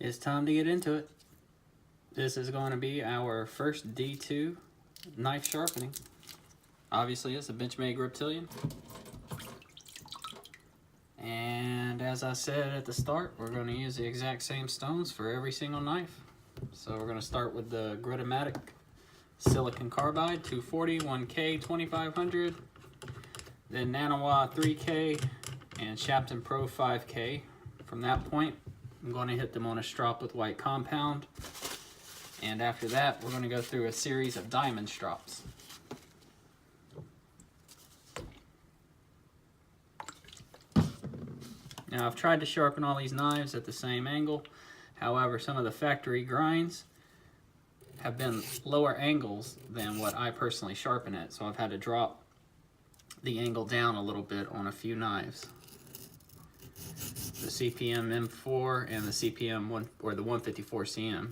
It's time to get into it. This is going to be our first D2 knife sharpening. Obviously, it's a Benchmade Griptilian. And as I said at the start, we're going to use the exact same stones for every single knife. So we're going to start with the Gritomatic Silicon Carbide 240, 1K, 2500. Then Naniwa 3K and Shapton Pro 5K. From that point, I'm going to hit them on a strop with white compound. And after that, we're going to go through a series of diamond strops. Now, I've tried to sharpen all these knives at the same angle. However, some of the factory grinds have been lower angles than what I personally sharpen at. So I've had to drop the angle down a little bit on a few knives. The CPM M4 and the CPM 1 or the 154 CM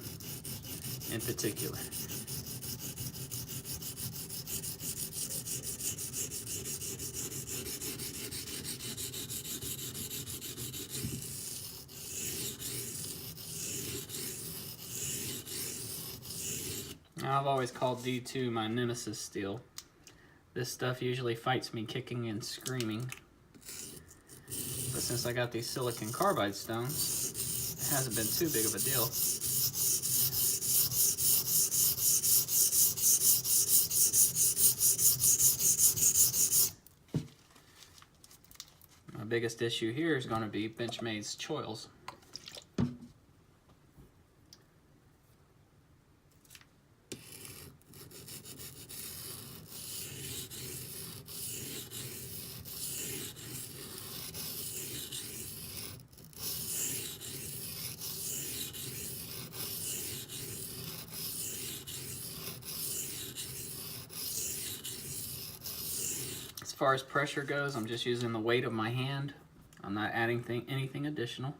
in particular. Now, I've always called D2 my nemesis steel. This stuff usually fights me kicking and screaming. But since I got these silicon carbide stones, it hasn't been too big of a deal. My biggest issue here is going to be Benchmade's choils. As far as pressure goes, I'm just using the weight of my hand. I'm not adding anything additional.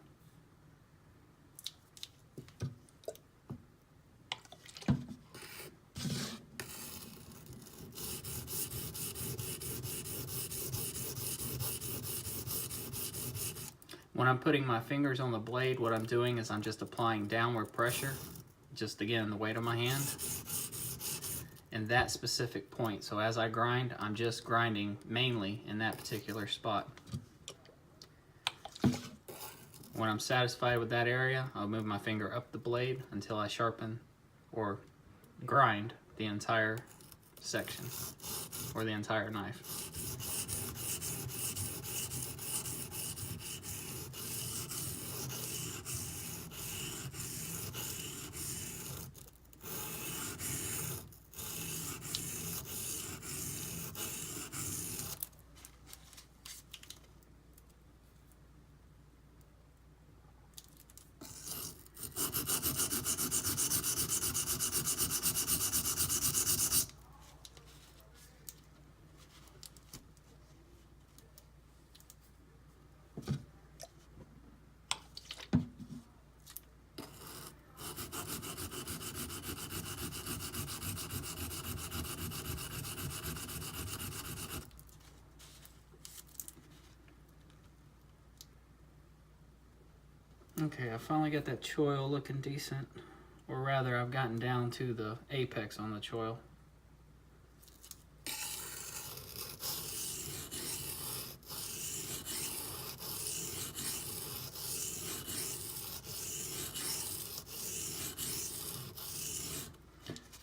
When I'm putting my fingers on the blade, what I'm doing is I'm just applying downward pressure, just again the weight of my hand, in that specific point. So as I grind, I'm just grinding mainly in that particular spot. When I'm satisfied with that area, I'll move my finger up the blade until I sharpen or grind the entire section or the entire knife. Okay, I finally got that choil looking decent, or rather I've gotten down to the apex on the choil.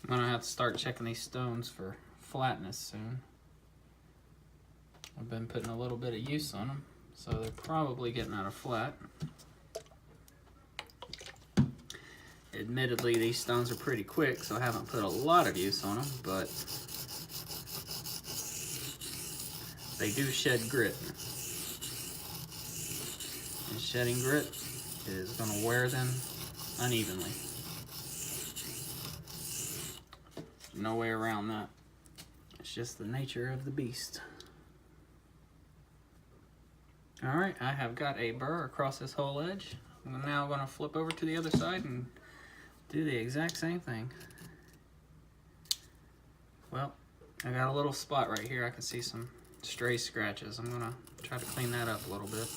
I'm gonna have to start checking these stones for flatness soon. I've been putting a little bit of use on them, so they're probably getting out of flat. Admittedly, these stones are pretty quick, so I haven't put a lot of use on them, but they do shed grit. And shedding grit is going to wear them unevenly. No way around that. It's just the nature of the beast. Alright, I have got a burr across this whole edge. I'm now going to flip over to the other side and do the exact same thing. Well, I got a little spot right here. I can see some stray scratches. I'm gonna try to clean that up a little bit.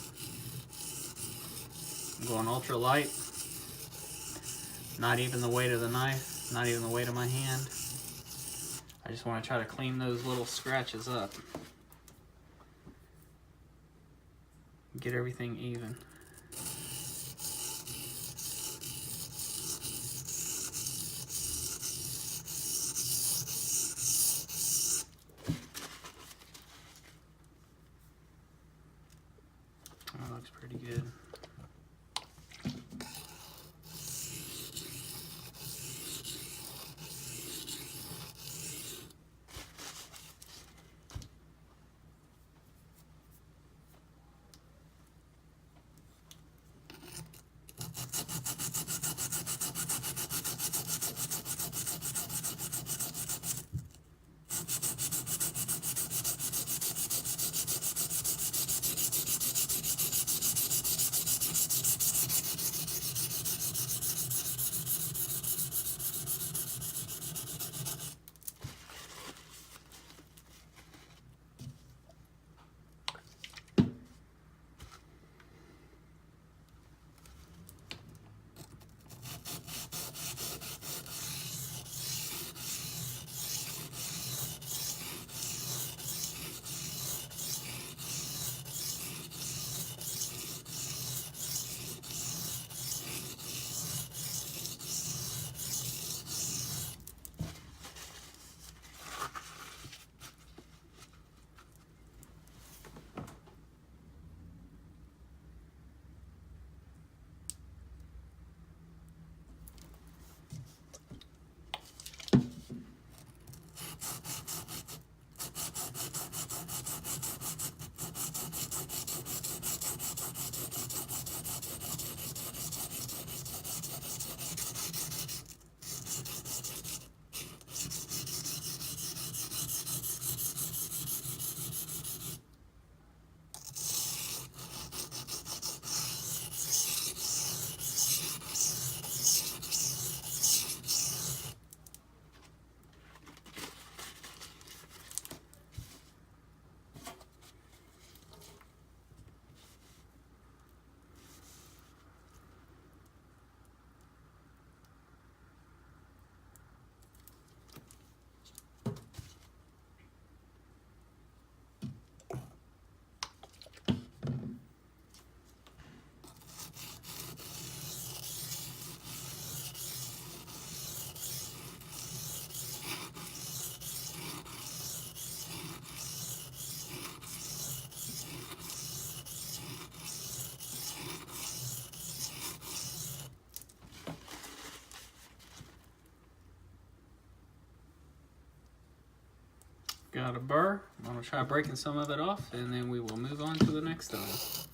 I'm going ultra light Not even the weight of the knife, not even the weight of my hand. I just want to try to clean those little scratches up. Get everything even. That looks pretty good. Got a burr. I'm going to try breaking some of it off, and then we will move on to the next style.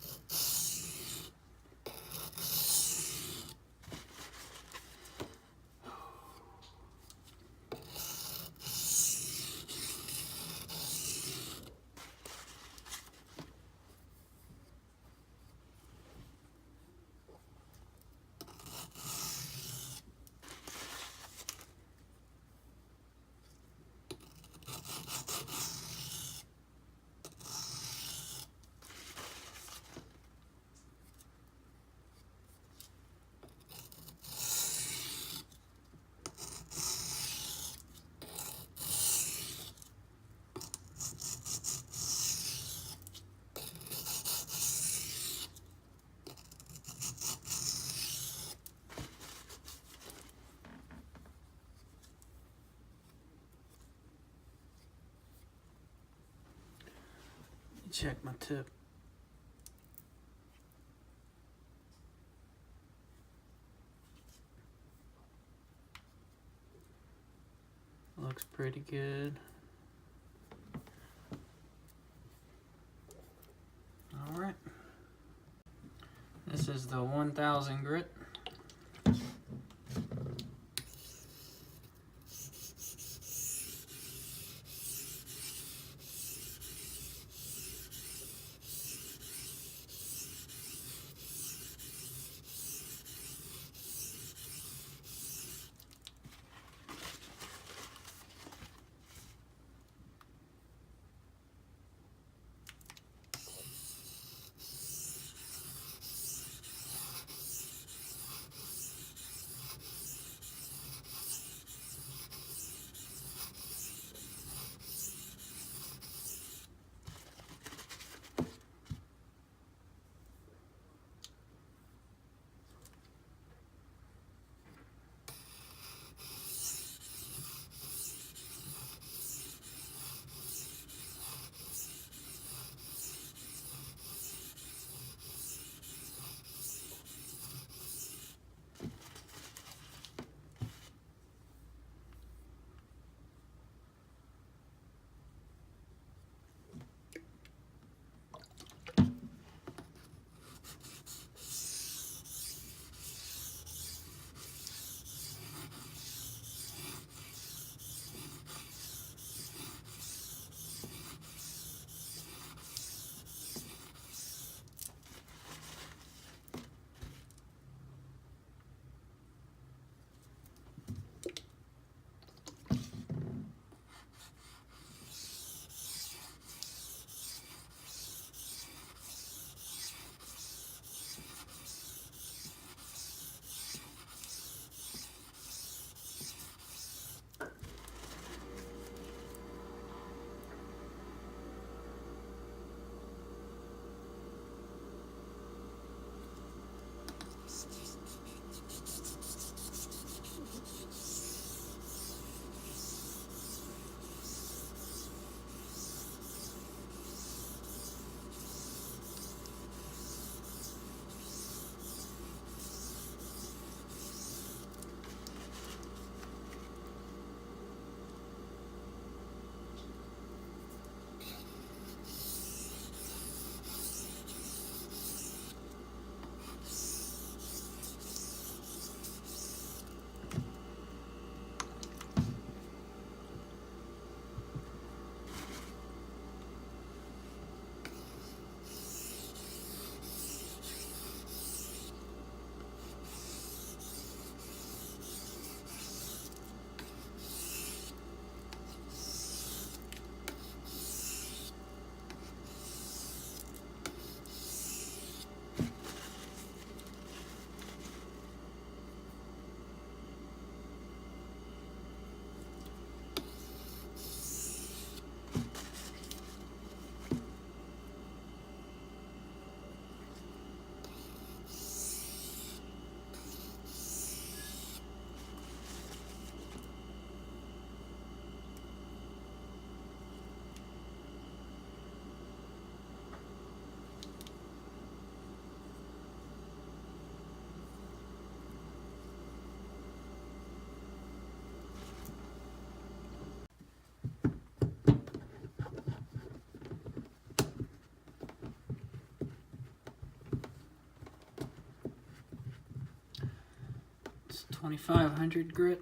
Check my tip. Looks pretty good. All right. This is the 1000 grit. 2500 grit.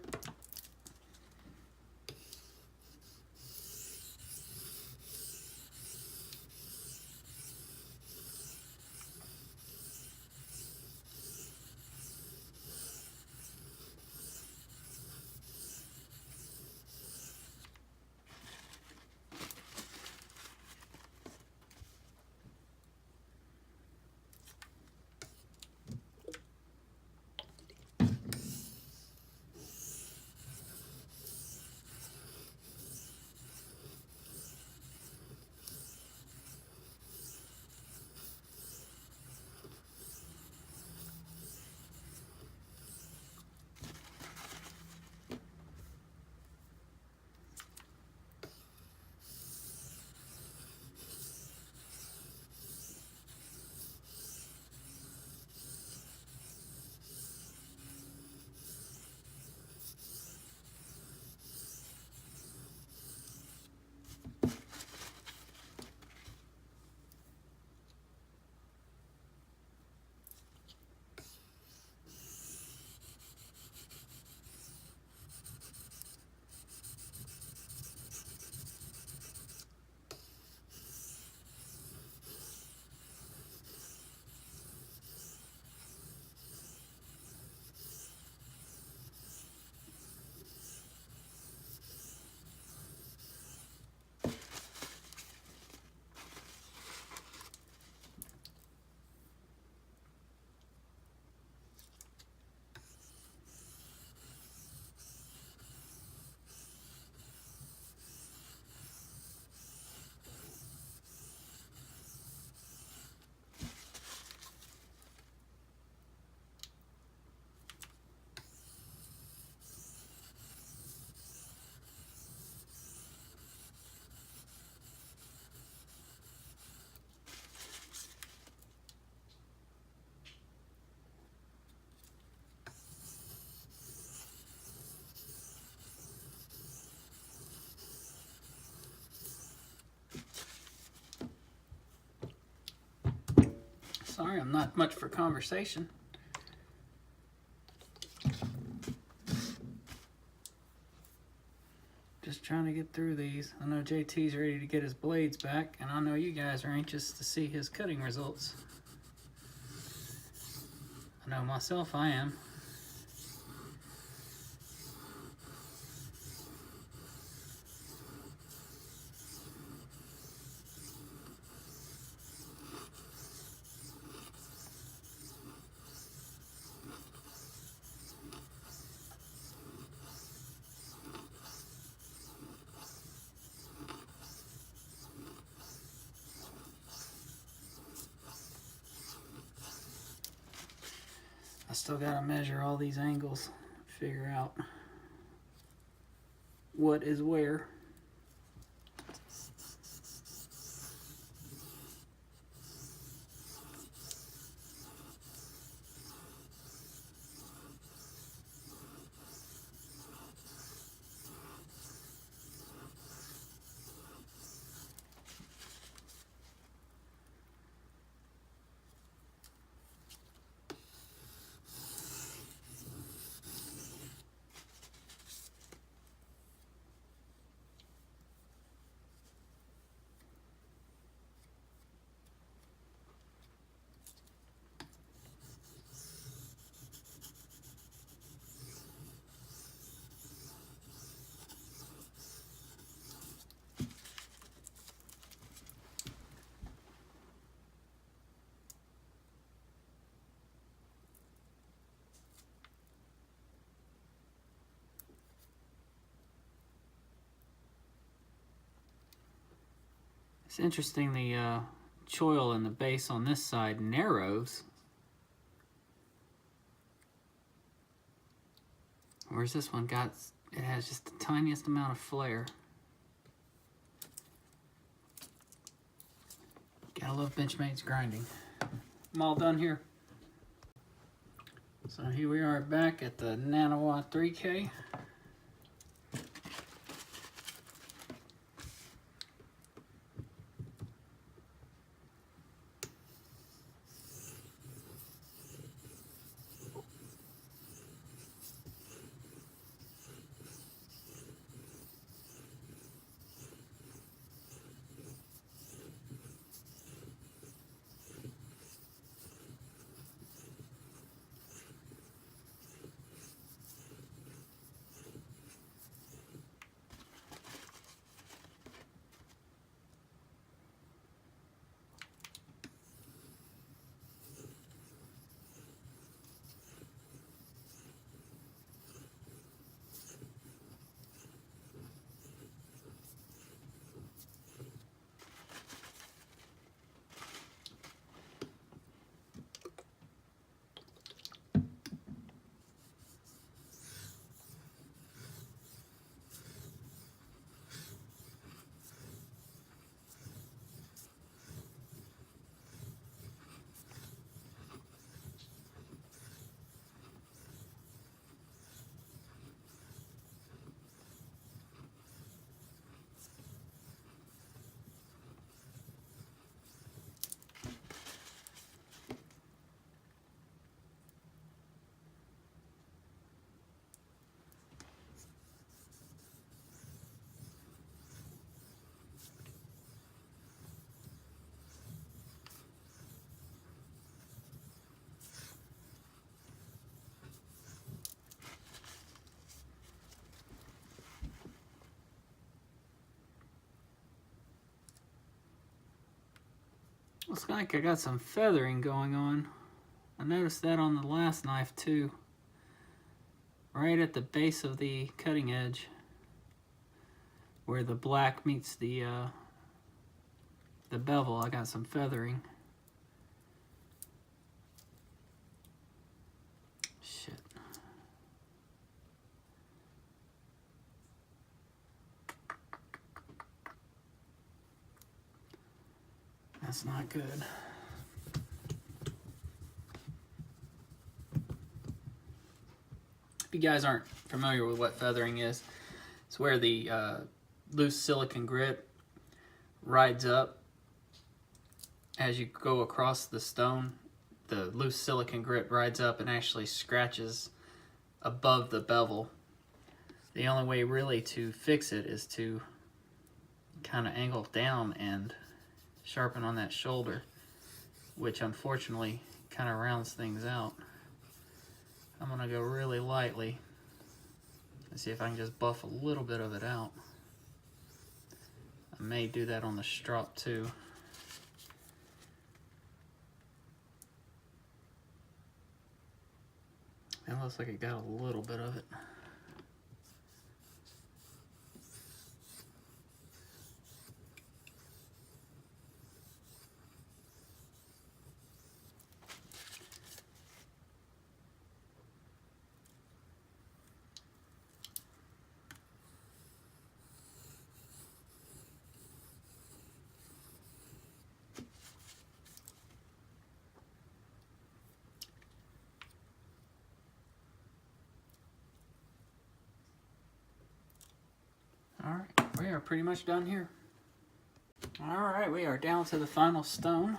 Sorry, I'm not much for conversation. Just trying to get through these. I know JT's ready to get his blades back, and I know you guys are anxious to see his cutting results. I know myself I am. I still gotta measure all these angles, figure out what is where. It's interesting, the choil and the base on this side narrows, whereas this one it has just the tiniest amount of flare. Gotta love Benchmade's grinding. I'm all done here. So here we are back at the Naniwa 3K. Looks like I got some feathering going on. I noticed that on the last knife too. Right at the base of the cutting edge, where the black meets the bevel, I got some feathering. Shit. That's not good. If you guys aren't familiar with what feathering is, it's where the loose silicone grit rides up as you go across the stone. The loose silicone grit rides up and actually scratches above the bevel. The only way really to fix it is to kind of angle down and sharpen on that shoulder, which unfortunately kind of rounds things out. I'm gonna go really lightly and see if I can just buff a little bit of it out. I may do that on the strop too. It looks like it got a little bit of it. Alright, we are pretty much done here. Alright, we are down to the final stone.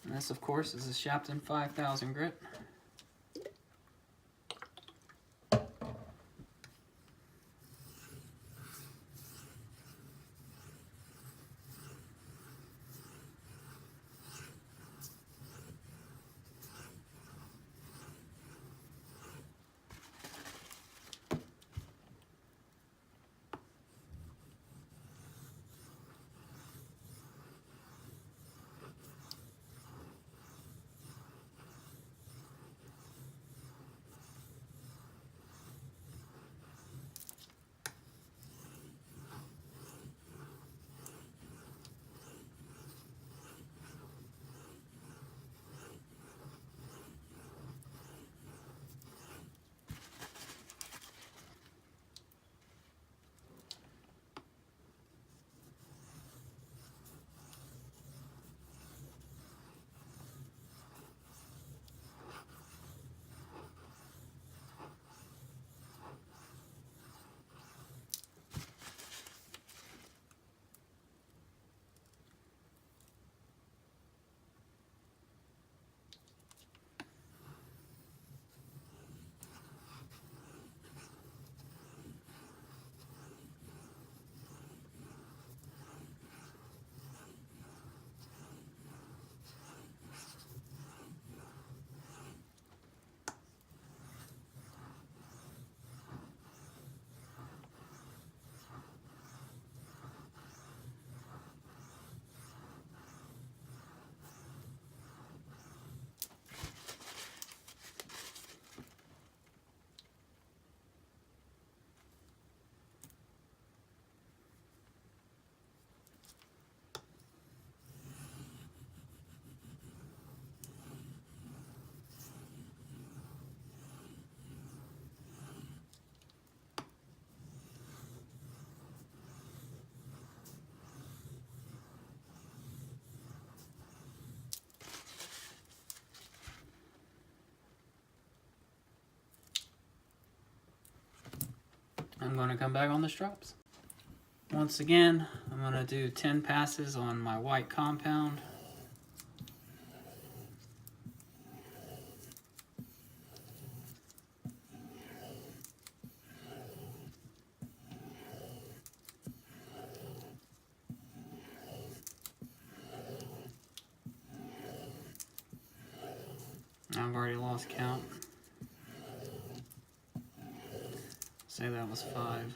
And this, of course, is a Shapton 5000 grit. I'm going to come back on the strops. Once again, I'm going to do 10 passes on my white compound. I've already lost count. Say that was 5.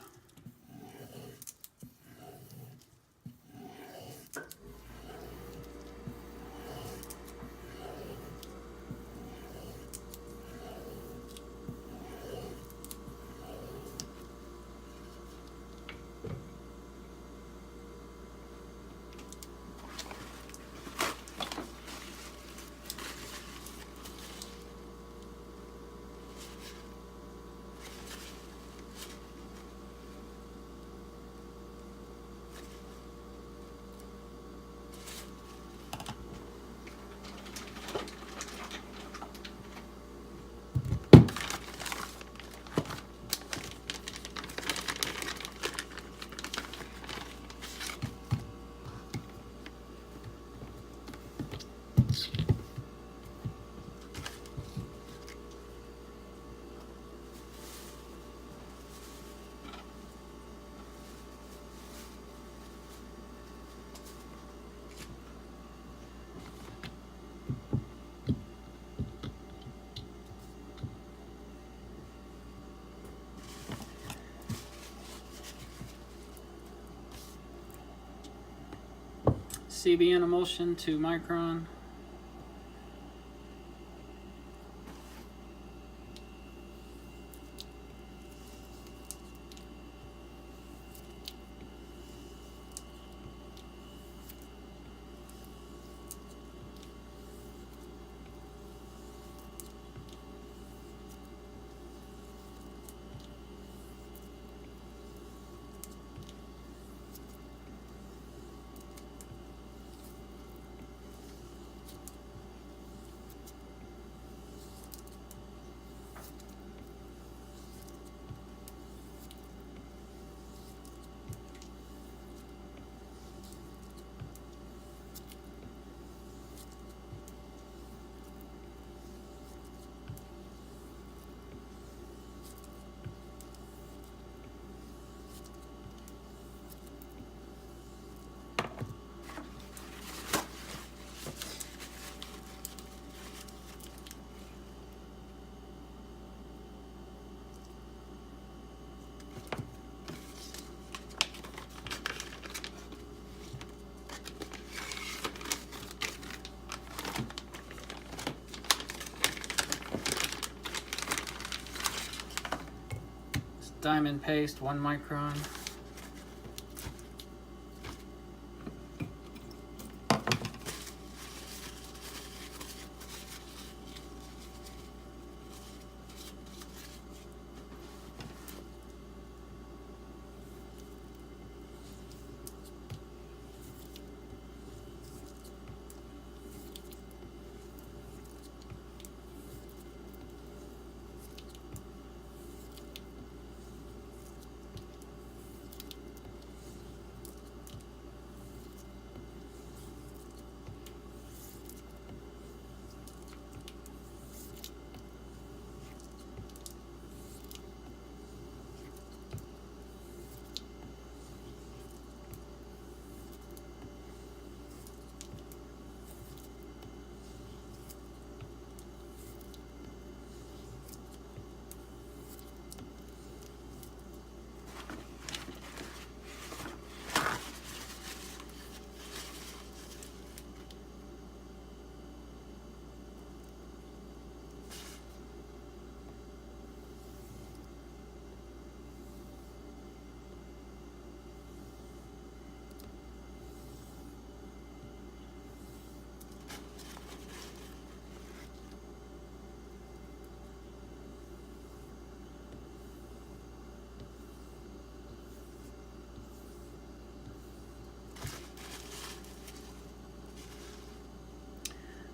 CBN emulsion to Micron. Diamond paste, 1 micron.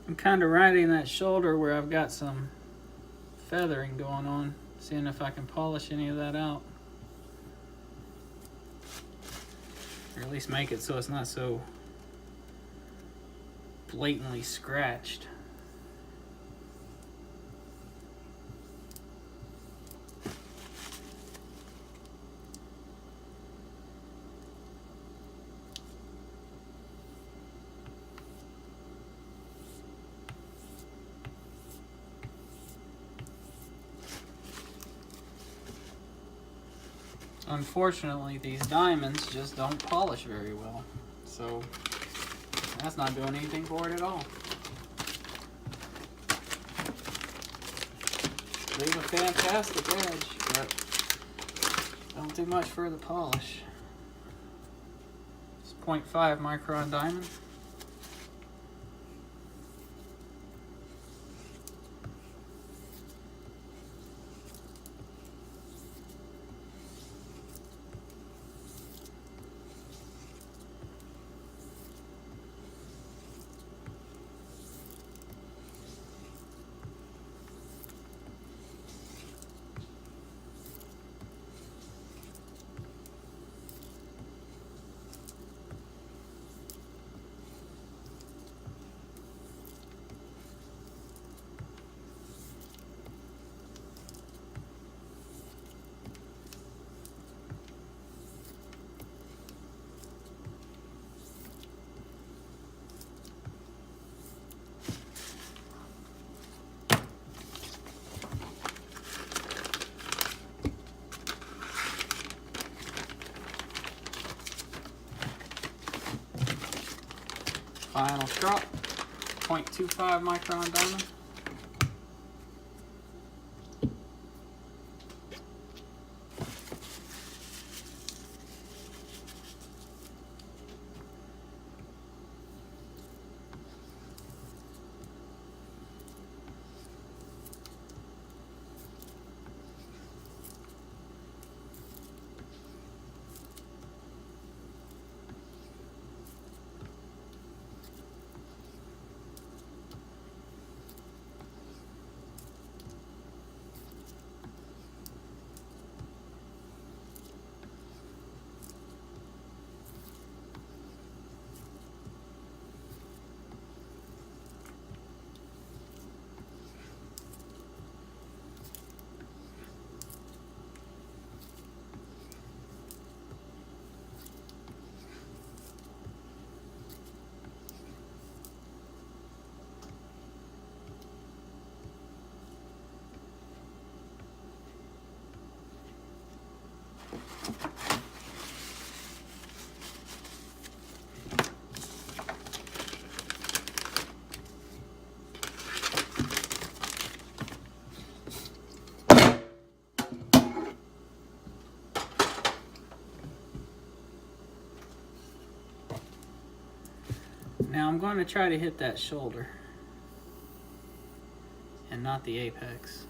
I'm kind of riding that shoulder where I've got some feathering going on, seeing if I can polish any of that out. Or at least make it so it's not so blatantly scratched. Unfortunately, these diamonds just don't polish very well. So that's not doing anything for it at all. Leave a fantastic edge, but don't do much for the polish. It's 0.5 micron diamond. Final Strop, 0.25 micron diamond. Now I'm going to try to hit that shoulder and not the apex.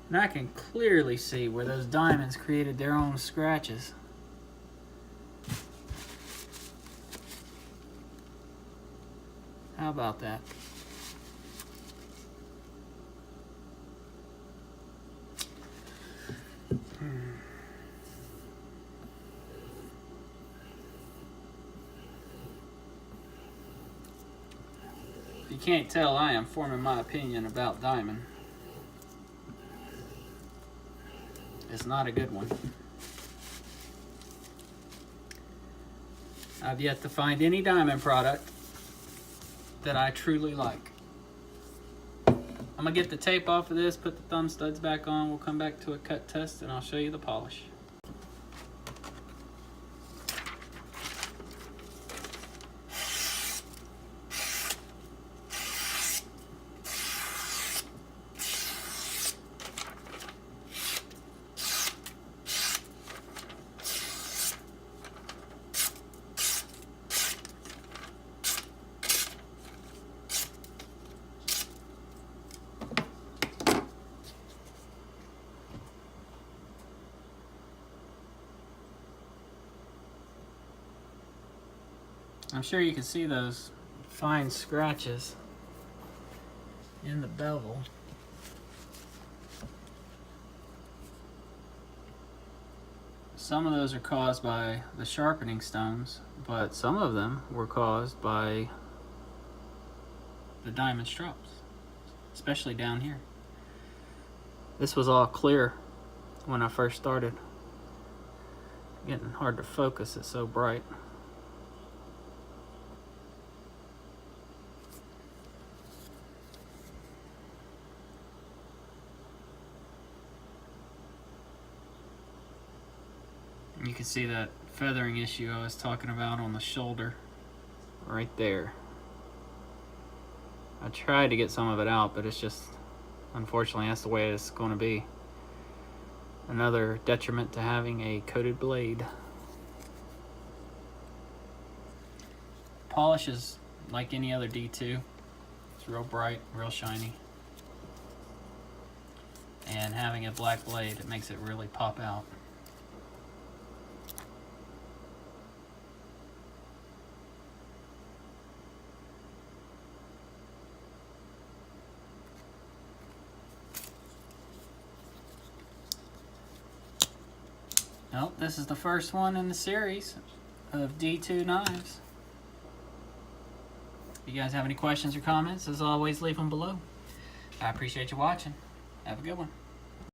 And I can clearly see where those diamonds created their own scratches. How about that? If you can't tell, I am forming my opinion about diamond. It's not a good one. I've yet to find any diamond product that I truly like. I'm gonna get the tape off of this, put the thumb studs back on, we'll come back to a cut test and I'll show you the polish. I'm sure you can see those fine scratches in the bevel. Some of those are caused by the sharpening stones, but some of them were caused by the diamond strops, especially down here. This was all clear when I first started. Getting hard to focus, it's so bright. You can see that feathering issue I was talking about on the shoulder right there. I tried to get some of it out, but it's just, unfortunately, that's the way it's going to be. Another detriment to having a coated blade. Polish is like any other D2. It's real bright, real shiny. And having a black blade, it makes it really pop out. Well, this is the first one in the series of D2 knives. If you guys have any questions or comments, as always, leave them below. I appreciate you watching. Have a good one.